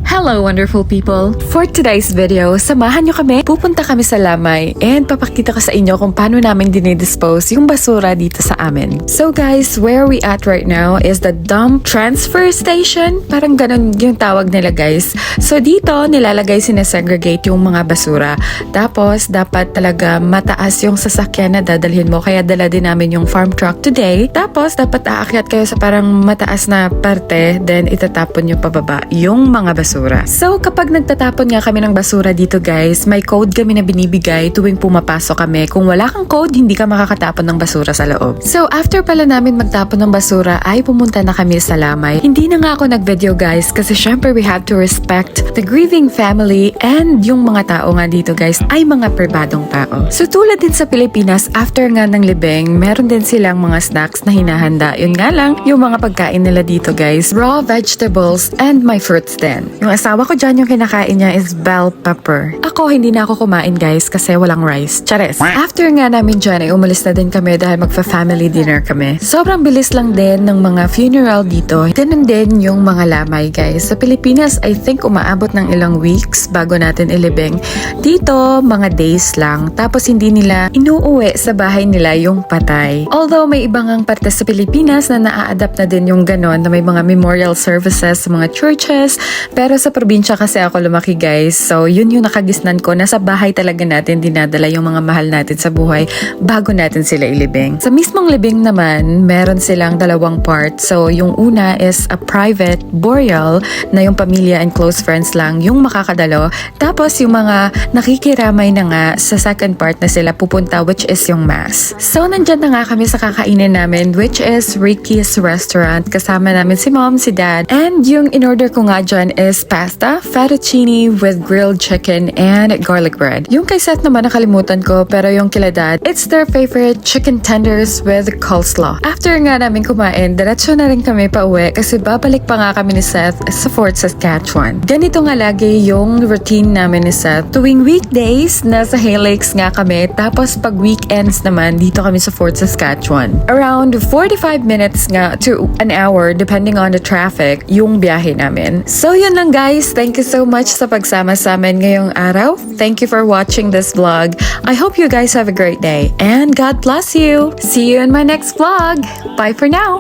Hello wonderful people! For today's video, samahan nyo kami. Pupunta kami sa Lamay and papakita ko sa inyo kung paano namin dinidispose yung basura dito sa amin. So guys, where we at right now is the dump transfer station. Parang ganun yung tawag nila guys. So dito, nilalagay sinesegregate yung mga basura. Tapos, dapat talaga mataas yung sasakyan na dadalhin mo. Kaya dala din namin yung farm truck today. Tapos, dapat aakyat kayo sa parang mataas na parte. Then, itatapon nyo pababa yung mga basura. So, kapag nagtatapon nga kami ng basura dito guys, may code kami na binibigay tuwing pumapasok kami. Kung wala kang code, hindi ka makakatapon ng basura sa loob. So, after pala namin magtapon ng basura, ay pumunta na kami sa Lamay. Hindi na nga ako nag-video guys kasi syempre we have to respect the grieving family and yung mga tao nga dito guys ay mga pribadong tao. So, tulad din sa Pilipinas, after nga ng libing, meron din silang mga snacks na hinahanda. Yun nga lang, yung mga pagkain nila dito guys, raw vegetables and my fruits din. Yung asawa ko dyan, yung kinakain niya is bell pepper. Ako, hindi na ako kumain guys kasi walang rice. Chares. After nga namin dyan, ay umalis na din kami dahil magfa-family dinner kami. Sobrang bilis lang din ng mga funeral dito. Ganun din yung mga lamay guys. Sa Pilipinas, I think umaabot ng ilang weeks bago natin ilibing. Dito, mga days lang. Tapos hindi nila inuuwi sa bahay nila yung patay. Although may ibang ang parte sa Pilipinas na naa-adapt na din yung ganon na may mga memorial services sa mga churches. Pero sa probinsya kasi ako lumaki guys. So yun yung nakagisnan ko. Nasa bahay talaga natin dinadala yung mga mahal natin sa buhay bago natin sila ilibing. Sa mismong libing naman, meron silang dalawang part. So yung una is a private burial na yung pamilya and close friends lang yung makakadalo. Tapos yung mga nakikiramay na nga sa second part na sila pupunta which is yung mass. So nandyan na nga kami sa kakainin namin which is Ricky's Restaurant. Kasama namin si mom, si dad. And yung in-order ko nga dyan is pasta, fettuccine with grilled chicken and garlic bread. Yung kay Seth naman nakalimutan ko pero yung kila dad, it's their favorite chicken tenders with coleslaw. After nga namin kumain, diretso na rin kami pa uwi kasi babalik pa nga kami ni Seth sa Fort Saskatchewan. Ganito nga lagi yung routine namin ni Seth. Tuwing weekdays, nasa Hay Lakes nga kami. Tapos pag weekends naman, dito kami sa Fort Saskatchewan. Around 45 minutes nga to an hour depending on the traffic yung biyahe namin. So yun lang guys. Thank you so much sa pagsama sa amin ngayong araw. Thank you for watching this vlog. I hope you guys have a great day and God bless you. See you in my next vlog. Bye for now.